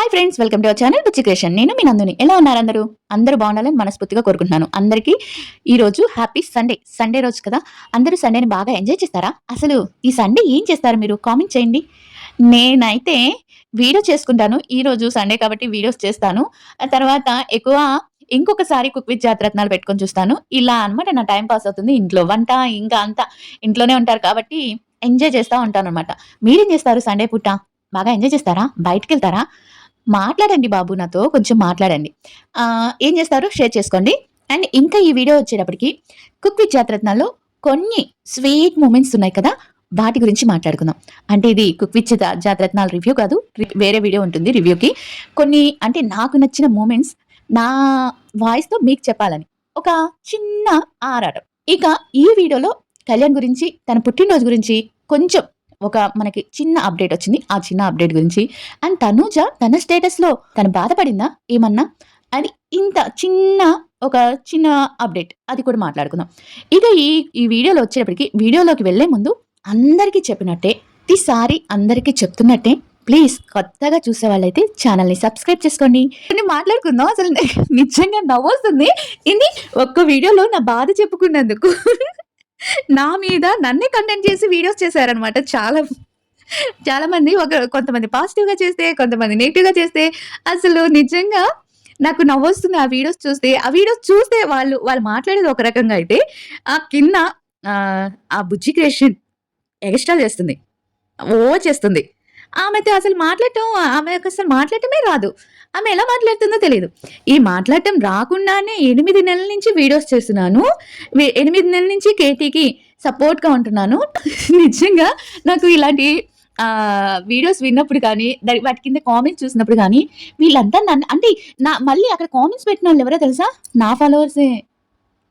Hi friends, welcome to our channel Buchi creation. నేను మీ నందుని. ఎలా ఉన్నారు అందరూ? అందరూ బాగుండాలని మనస్ఫూర్తిగా కోరుకుంటున్నాను. అందరికీ ఈ రోజు హ్యాపీ సండే. సండే రోజు కదా, అందరూ సండేని బాగా ఎంజాయ్ చేస్తారా? అసలు ఈ సండే ఏం చేస్తారు మీరు? కామెంట్ చేయండి. నేనైతే వీడియో చేసుకుంటాను. ఈ రోజు సండే కాబట్టి వీడియోస్ చేస్తాను. ఆ తర్వాత ఎక్కువ ఇంకొకసారి కుక్ విత్ జాతిరత్నాలు పెట్టుకొని చూస్తాను. ఇలా అన్నమాట నా టైం పాస్ అవుతుంది. ఇంట్లో వంట ఇంకా అంతా ఇంట్లోనే ఉంటారు కాబట్టి ఎంజాయ్ చేస్తా ఉంటానన్నమాట. మీరేం చేస్తారు సండే పూట? బాగా ఎంజాయ్ చేస్తారా? బయటికెళ్తారా? మాట్లాడండి బాబు, నాతో కొంచెం మాట్లాడండి. ఏం చేస్తారో షేర్ చేసుకోండి. అండ్ ఇంకా ఈ వీడియో వచ్చేటప్పటికి కుక్ విత్ జాతిరత్నాల్లో కొన్ని స్వీట్ మూమెంట్స్ ఉన్నాయి కదా, వాటి గురించి మాట్లాడుకుందాం. అంటే ఇది కుక్ విత్ జాతిరత్నాల రివ్యూ కాదు, వేరే వీడియో ఉంటుంది రివ్యూకి. కొన్ని అంటే నాకు నచ్చిన మూమెంట్స్ నా వాయిస్తో మీకు చెప్పాలని ఒక చిన్న ఆరాటం. ఇక ఈ వీడియోలో కళ్యాణ్ గురించి, తన పుట్టినరోజు గురించి కొంచెం ఒక మనకి చిన్న అప్డేట్ వచ్చింది. ఆ చిన్న అప్డేట్ గురించి అండ్ తనూజ తన స్టేటస్లో తను బాధపడిందా ఏమన్నా అని ఇంత ఒక చిన్న అప్డేట్, అది కూడా మాట్లాడుకుందాం. ఇక ఈ వీడియోలో వచ్చేటప్పటికి వీడియోలోకి వెళ్లే ముందు అందరికీ చెప్పినట్టే, ప్రతిసారి అందరికీ చెప్తున్నట్టే, ప్లీజ్ కొత్తగా చూసే వాళ్ళైతే ఛానల్ని సబ్స్క్రైబ్ చేసుకోండి. మాట్లాడుకుందాం. అసలు నిజంగా నవ్వొస్తుంది. ఇది ఒక్క వీడియోలో నా బాధ చెప్పుకున్నందుకు నా మీద నన్నే కంటెంట్ చేసి వీడియోస్ చేశారనమాట. చాలా మంది కొంతమంది పాజిటివ్గా చేస్తే, కొంతమంది నెగిటివ్గా చేస్తే, అసలు నిజంగా నాకు నవ్వొస్తుంది ఆ వీడియోస్ చూస్తే వాళ్ళు మాట్లాడేది ఒక రకంగా అయితే, ఆ కింద ఆ బుజ్జి క్రియేషన్ ఎక్స్ట్రా చేస్తుంది, చేస్తుంది. ఆమెతో అసలు ఆమెకు అసలు మాట్లాడటమే రాదు. ఆమె ఎలా మాట్లాడుతుందో తెలియదు. ఈ మాట్లాడటం రాకుండానే 8 నెలల నుంచి వీడియోస్ చేస్తున్నాను. 8 నెలల నుంచి కేటీకి సపోర్ట్గా ఉంటున్నాను. నిజంగా నాకు ఇలాంటి వీడియోస్ విన్నప్పుడు కానీ, వాటి కింద కామెంట్స్ చూసినప్పుడు కానీ, వీళ్ళంతా నన్ను అంటే మళ్ళీ అక్కడ కామెంట్స్ పెట్టిన వాళ్ళు ఎవరో తెలుసా? నా ఫాలోవర్సే.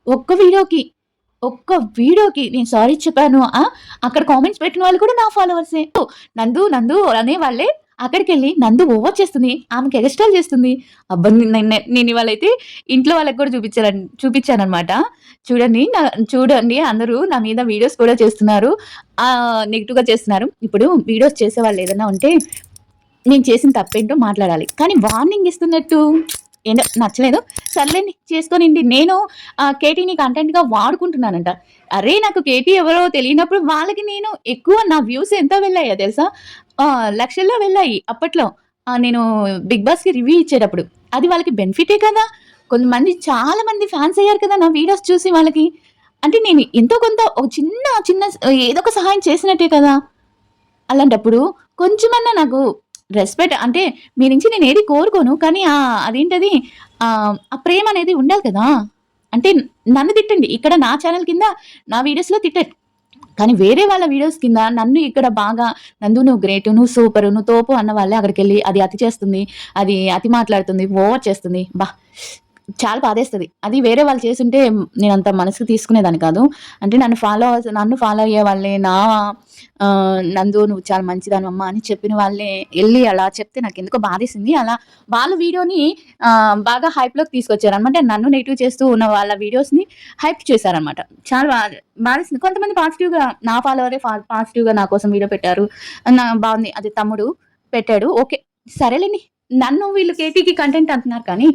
ఒక్క వీడియోకి నేను సారీ చెప్పాను. అక్కడ కామెంట్స్ పెట్టిన వాళ్ళు కూడా నా ఫాలోవర్సే. నందు అనే వాళ్ళే అక్కడికి వెళ్ళి నందు ఓవర్ చేస్తుంది, ఆమెకి ఎగస్ట్రాల్ చేస్తుంది. అబ్బా, నేను ఇవాళైతే ఇంట్లో వాళ్ళకి కూడా చూపించాను అనమాట. చూడండి అందరూ నా మీద వీడియోస్ కూడా చేస్తున్నారు, నెగిటివ్గా చేస్తున్నారు. ఇప్పుడు వీడియోస్ చేసే వాళ్ళు ఏదైనా ఉంటే నేను చేసిన తప్పేంటో మాట్లాడాలి, కానీ వార్నింగ్ ఇస్తున్నట్టు ఏంటో నచ్చలేదు. సర్లేండి, చేసుకోనండి. నేను కేటీని కంటెంట్గా వాడుకుంటున్నానంట. అరే, నాకు కేటీ ఎవరో తెలియనప్పుడు వాళ్ళకి నేను ఎక్కువ నా వ్యూస్ ఎంత వెళ్ళాయో తెలుసా? లక్షల్లో వెళ్ళాయి అప్పట్లో. నేను బిగ్ బాస్కి రివ్యూ ఇచ్చేటప్పుడు అది వాళ్ళకి బెనిఫిటే కదా. చాలా మంది ఫ్యాన్స్ అయ్యారు కదా నా వీడియోస్ చూసి. వాళ్ళకి అంటే నేను ఎంతో కొంత ఒక చిన్న ఏదో ఒక సహాయం చేసినట్టే కదా. అలాంటప్పుడు కొంచెమన్నా నాకు రెస్పెక్ట్, అంటే మీ నుంచి నేను ఏది కోరుకోను, కానీ అదేంటది ఆ ప్రేమ అనేది ఉండాలి కదా. అంటే నన్ను తిట్టండి ఇక్కడ నా ఛానల్ కింద, నా వీడియోస్లో తిట్టండి, కానీ వేరే వాళ్ళ వీడియోస్ కింద నన్ను ఇక్కడ బాగా నందు నువ్వు గ్రేట్, నువ్వు సూపర్, నువ్వు తోపు అన్న వాళ్ళే అక్కడికి వెళ్ళి అది అతి చేస్తుంది, అది అతి మాట్లాడుతుంది, ఓవర్ చేస్తుంది. చాలా బాధేస్తుంది. అది వేరే వాళ్ళు చేస్తుంటే నేను అంత మనసుకు తీసుకునేదాన్ని కాదు. అంటే నన్ను ఫాలో అయ్యే వాళ్ళే, నందు నువ్వు చాలా మంచిదానమ్మా అని చెప్పిన వాళ్ళే వెళ్ళి అలా చెప్తే నాకు ఎందుకో బాధేసింది. అలా వాళ్ళ వీడియోని బాగా హైప్లోకి తీసుకొచ్చారు అనమాట. నన్ను నెగిటివ్ చేస్తూ ఉన్న వాళ్ళ వీడియోస్ని హైప్ చేశారనమాట. చాలా బాధేసింది. కొంతమంది పాజిటివ్గా, నా ఫాలోవరే పాజిటివ్గా నా కోసం వీడియో పెట్టారు, బాగుంది, అది తమ్ముడు పెట్టాడు, ఓకే సరేలేండి. నన్ను వీళ్ళు కేటీకి కంటెంట్ అంటున్నారు, కానీ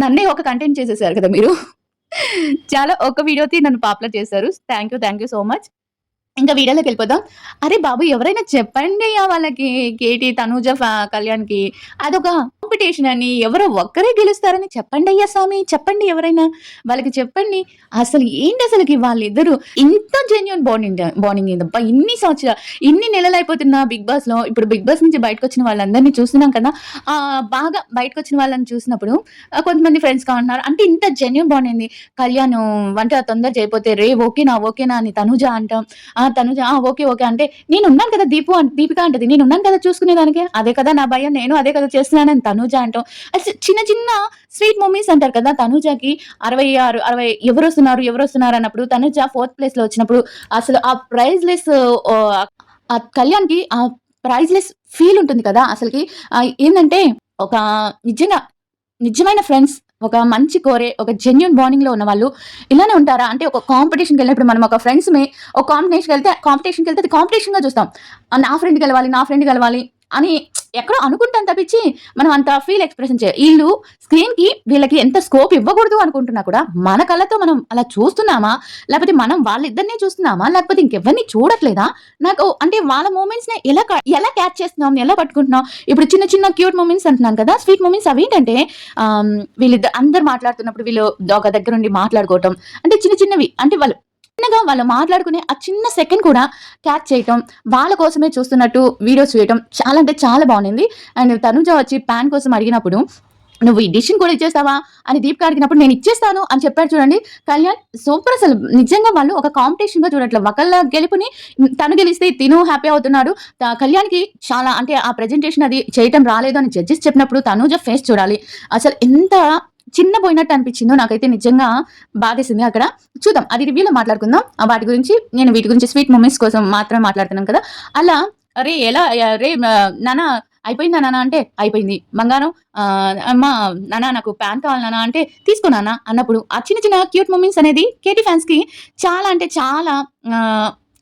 నన్నే ఒక కంటెంట్ చేసేసారు కదా మీరు. చాలా ఒక వీడియోకి నన్ను పాపులర్ చేశారు. Thank you so much. ఇంకా వీడియోలోకి వెళ్ళిపోదాం. అరే బాబు, ఎవరైనా చెప్పండి అయ్యా వాళ్ళకి, కేటీ, తనూజ, కళ్యాణ్కి అదొక కాంపిటీషన్ అని, ఎవరో ఒక్కరే గెలుస్తారని చెప్పండి అయ్యా స్వామి, చెప్పండి ఎవరైనా వాళ్ళకి చెప్పండి. అసలు ఏంటి అసలుకి వాళ్ళిద్దరు ఇంత జెన్యూన్ బాండింగ్ ఏందబ్బా. ఇన్ని నెలలు అయిపోతున్నా బిగ్ బాస్లో. ఇప్పుడు బిగ్ బాస్ నుంచి బయటకు వచ్చిన వాళ్ళందరినీ చూస్తున్నాం కదా. బాగా బయటకు వచ్చిన వాళ్ళని చూసినప్పుడు కొంతమంది ఫ్రెండ్స్గా ఉన్నారు. అంటే ఇంత జెన్యూన్ బాండింగ్. కళ్యాణ్ వంట తొందర చేయకపోతే రే ఓకేనా అని తనూజ అంటాం. తనుజ ఓకే అంటే నేను ఉన్నాను కదా, దీపిక అంటది నేను ఉన్నాను కదా చూసుకునేదానికి, అదే కదా నా భయం, నేను అదే కదా చేస్తున్నానని తనుజ అంటాం. అసలు చిన్న స్వీట్ మూమెంట్స్ అంటారు కదా. తనుజకి 66 ఎవరు వస్తున్నారు అన్నప్పుడు, తనుజ 4th ప్లేస్ లో వచ్చినప్పుడు అసలు ఆ ప్రైజ్లెస్, కళ్యాణ్కి ఆ ప్రైజ్లెస్ ఫీల్ ఉంటుంది కదా. అసలుకి ఏంటంటే ఒక నిజమైన ఫ్రెండ్స్, ఒక మంచి కోరే, ఒక జెన్యూన్ బాండింగ్లో ఉన్న వాళ్ళు ఇలానే ఉంటారా? అంటే ఒక కాంపిటీషన్కి వెళ్ళినప్పుడు మనం ఒక ఫ్రెండ్స్మే ఒక కాంపిటీషన్కి వెళ్తే అది కాంపిటీషన్గా చూస్తాం. నా ఫ్రెండ్ గెలవాలి అని ఎక్కడో అనుకుంటాను తప్పించి మనం అంత ఫీల్ ఎక్స్‌ప్రెషన్ ఈళ్ళు స్క్రీన్‌కి వీళ్ళకి ఎంత స్కోప్ ఇవ్వకూడదు అనుకుంటున్నా కూడా మన కళ్ళతో మనం అలా చూస్తున్నామా? లేకపోతే మనం వాళ్ళిద్దరినే చూస్తున్నామా? లేకపోతే ఇంకెవరిని చూడట్లేదా? నాకు అంటే వాళ్ళ మూమెంట్స్‌ని ఎలా క్యాచ్ చేస్తున్నాం? ఎలా పట్టుకుంటున్నాం? ఇప్పుడు చిన్న చిన్న క్యూట్ మూమెంట్స్ అంటున్నాను కదా! స్వీట్ మూమెంట్స్ అవేంటంటే అందరూ మాట్లాడుతున్నప్పుడు వీళ్ళు ఒక దగ్గరుండి మాట్లాడుకోవటం. అంటే చిన్న చిన్నవి అంటే చిన్నగా వాళ్ళు మాట్లాడుకునే ఆ చిన్న సెకండ్ కూడా క్యాచ్ చేయటం, వాళ్ళ కోసమే చూస్తున్నట్టు వీడియోస్ చేయటం చాలా అంటే చాలా బావుండింది. అండ్ తనుజ వచ్చి పాన్ కోసం అడిగినప్పుడు, "నువ్వు ఈ డిష్‌ని కూడా ఇచ్చేస్తావా?" అని దీపిక అడిగినప్పుడు, "నేను ఇచ్చేస్తాను" అని చెప్పాడు చూడండి. కళ్యాణ్ సూపర్ అసలు. నిజంగా వాళ్ళు ఒక కాంపిటీషన్‌గా చూడట్లే. ఒకళ్ళ గెలుపుని తను గెలిస్తే తిను హ్యాపీ అవుతున్నాడు. కళ్యాణ్‌కి చాలా అంటే ఆ ప్రెజెంటేషన్ అది చేయటం రాలేదు అని జడ్జెస్ చెప్పినప్పుడు తనూజ ఫేస్ చూడాలి. అసలు ఎంత చిన్న పోయినట్టు అనిపించిందో నాకైతే నిజంగా బాధేసింది అక్కడ. చూద్దాం అది రివ్యూలో మాట్లాడుకుందాం. వాటి గురించి నేను వీటి గురించి స్వీట్ మూమెంట్స్ కోసం మాత్రమే మాట్లాడుతున్నాను కదా! అలా "అరే! ఎలా నాన్న అయిపోయిందా నాన్న" అంటే, "అయిపోయింది." "బంగారం అమ్మ నాన్న నాకు పాన్ కావాలి నాన్న" అంటే, "తీసుకో నాన్న" అన్నప్పుడు ఆ చిన్న చిన్న క్యూట్ మూమెంట్స్ అనేది కేటీ ఫ్యాన్స్‌కి చాలా అంటే చాలా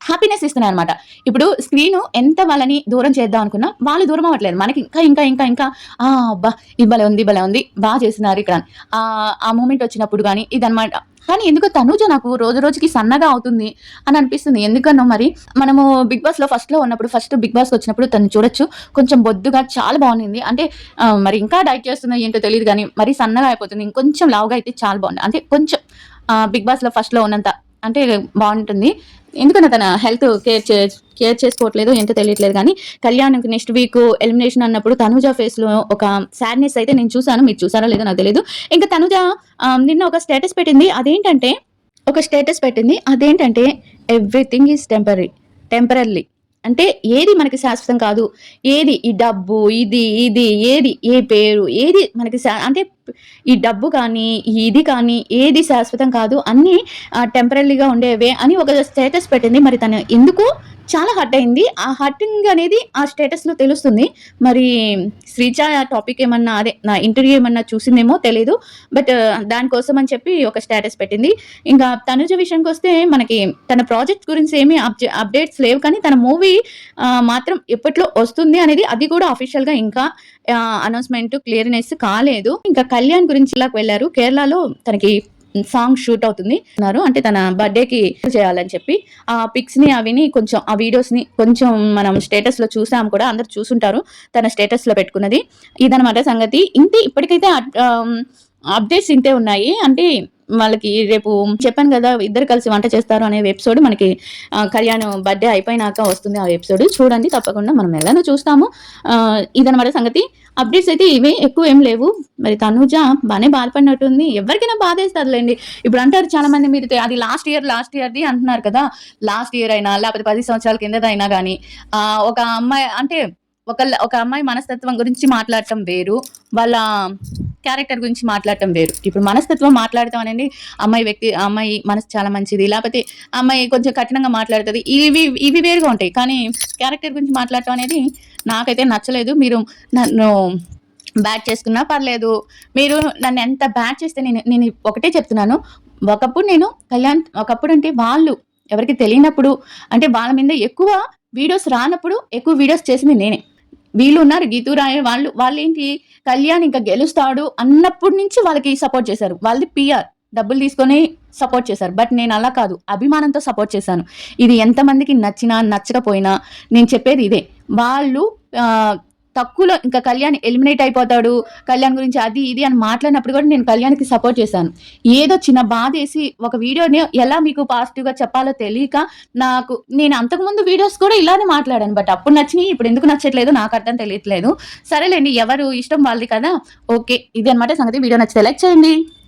హ్యాపీనెస్ ఇస్తున్నాయన్నమాట. ఇప్పుడు స్క్రీను ఎంత వాళ్ళని దూరం చేద్దాం అనుకున్నా, వాళ్ళు దూరం అవ్వట్లేదు. మనకి ఇంకా అబ్బా! ఇది భలే ఉంది. చేస్తున్నారు ఇక్కడ. ఆ మూమెంట్ వచ్చినప్పుడు గాని ఇదన్నమాట. కానీ ఎందుకో తనూజ నాకు రోజు రోజుకి సన్నగా అవుతుంది అని అనిపిస్తుంది. ఎందుకనో మరి మనము 'బిగ్ బాస్‌లో' ఫస్ట్‌లో ఉన్నప్పుడు ఫస్ట్ 'బిగ్ బాస్'కి వచ్చినప్పుడు తనని చూడొచ్చు. కొంచెం బొద్దుగా చాలా బావుండింది. అంటే మరి ఇంకా డైట్ చేస్తుందో ఏంటో తెలీదు గానీ, మరీ సన్నగా అయిపోతుంది. ఇంకొంచెం లావుగా అయితే చాలా బావుంది. అంటే కొంచెం 'బిగ్ బాస్'లో ఫస్ట్‌లో ఉన్నంత అంటే బావుంటుంది. ఎందుకనో తన హెల్త్ కేర్ చేసుకోవట్లేదో ఏంటో తెలియట్లేదు గానీ, కళ్యాణ్‌కి నెక్స్ట్ వీక్ ఎలిమినేషన్ అన్నప్పుడు తనూజ ఫేస్‌లో ఒక సాడ్‌నెస్ అయితే నేను చూసాను. మీరు చూసారో లేదో నాకు తెలీదు. ఇంకా తనూజ నిన్న ఒక స్టేటస్ పెట్టింది. అదేంటంటే ఎవ్రీథింగ్ ఈజ్ టెంపరరీ. అంటే ఏది మనకి శాశ్వతం కాదు. ఏది ఈ డబ్బు, ఇది ఏది ఏ పేరు ఏది మనకి అంటే ఈ డబ్బు కానీ, ఇది కానీ ఏది శాశ్వతం కాదు. అన్నీ టెంపరరీగా ఉండేవే అని ఒక స్టేటస్ పెట్టింది. మరి తను ఎందుకు చాలా హర్ట్ అయింది. ఆ హర్టింగ్ అనేది ఆ స్టేటస్‌లో తెలుస్తుంది. మరి శ్రీజ టాపిక్ ఏమన్నా అదే నా ఇంటర్వ్యూ ఏమన్నా చూసిందేమో తెలీదు. బట్ దానికోసం అని చెప్పి ఒక స్టేటస్ పెట్టింది. ఇంకా తనుజ విషయానికొస్తే మనకి తన ప్రాజెక్ట్ గురించి ఏమి అప్డేట్స్ లేవు. కానీ తన మూవీ మాత్రం ఎప్పట్లో వస్తుంది అనేది అది కూడా అఫీషియల్‌గా ఇంకా అనౌన్స్‌మెంట్ క్లియర్‌నెస్ కాలేదు. ఇంకా కళ్యాణ్ గురించి ఇలాగ వెళ్లారు. కేరళలో తనకి సాంగ్ షూట్ అవుతుంది అంటే తన బర్త్డేకి చేయాలని చెప్పి ఆ పిక్స్ ని అవిని కొంచెం ఆ వీడియోస్ ని కొంచెం మనం స్టేటస్ లో చూసాం కూడా అందరు చూసుంటారు తన స్టేటస్ లో పెట్టుకున్నది ఇదనమాట సంగతి ఇంతే ఇప్పటికైతే అప్డేట్స్ ఇంతే ఉన్నాయి అంటే వాళ్ళకి రేపు చెప్పాను కదా ఇద్దరు కలిసి వంట చేస్తారు అనే ఎపిసోడ్ మనకి కళ్యాణ్ బర్త్డే అయిపోయినాక వస్తుంది ఆ ఎపిసోడ్ చూడండి తప్పకుండా మనం ఎలానో చూస్తాము ఇదనమాట సంగతి అప్డేట్స్ అయితే ఇవే ఎక్కువ ఏం లేవు మరి తనుజ బాగానే బాధపడినట్టుంది ఎవరికైనా బాధేస్తుందిలేండి ఇప్పుడు అంటారు చాలా మంది మీరు అది లాస్ట్ ఇయర్ది అంటున్నారు కదా లాస్ట్ ఇయర్ అయినా లేకపోతే 10 సంవత్సరాల కిందదైనా కానీ ఒక అమ్మాయి అంటే ఒక అమ్మాయి మనస్తత్వం గురించి మాట్లాడటం వేరు వాళ్ళ క్యారెక్టర్ గురించి మాట్లాడటం వేరు ఇప్పుడు మనస్తత్వం మాట్లాడటం అనేది అమ్మాయి మనసు చాలా మంచిది లేకపోతే అమ్మాయి కొంచెం కఠినంగా మాట్లాడుతుంది ఇవి వేరుగా ఉంటాయి కానీ క్యారెక్టర్ గురించి మాట్లాడటం అనేది నాకైతే నచ్చలేదు మీరు నన్ను బ్యాట్ చేసుకున్నా పర్లేదు మీరు నన్ను ఎంత బ్యాట్ చేస్తే నేను ఒకటే చెప్తున్నాను ఒకప్పుడు అంటే వాళ్ళు ఎవరికి తెలియనప్పుడు అంటే వాళ్ళ మీద ఎక్కువ వీడియోస్ రానప్పుడు ఎక్కువ వీడియోస్ చేసింది నేనే వీళ్ళు ఉన్నారు గీతూరాయ వాళ్ళేంటి కళ్యాణ్ ఇంకా గెలుస్తాడు అన్నప్పటి నుంచి వాళ్ళకి సపోర్ట్ చేశారు వాళ్ళది పిఆర్ డబ్బులు తీసుకొని సపోర్ట్ చేశారు బట్ నేను అలా కాదు అభిమానంతో సపోర్ట్ చేశాను ఇది ఎంతమందికి నచ్చినా నచ్చకపోయినా నేను చెప్పేది ఇదే వాళ్ళు తక్కువలో ఇంకా కళ్యాణ్ ఎలిమినేట్ అయిపోతాడు కళ్యాణ్ గురించి అది ఇది అని మాట్లాడినప్పుడు కూడా నేను కళ్యాణ్కి సపోర్ట్ చేశాను ఏదో చిన్న బాధ వేసి ఒక వీడియోని ఎలా మీకు పాజిటివ్గా చెప్పాలో తెలియక నేను అంతకుముందు వీడియోస్ కూడా ఇలానే మాట్లాడాను బట్ అప్పుడు నచ్చినాయి ఇప్పుడు ఎందుకు నచ్చట్లేదు నాకు అర్థం తెలియట్లేదు సరేలేండి ఎవరు ఇష్టం వాళ్ళది కదా ఓకే ఇది అనమాట సంగతి వీడియో నచ్చితే లైక్ చేయండి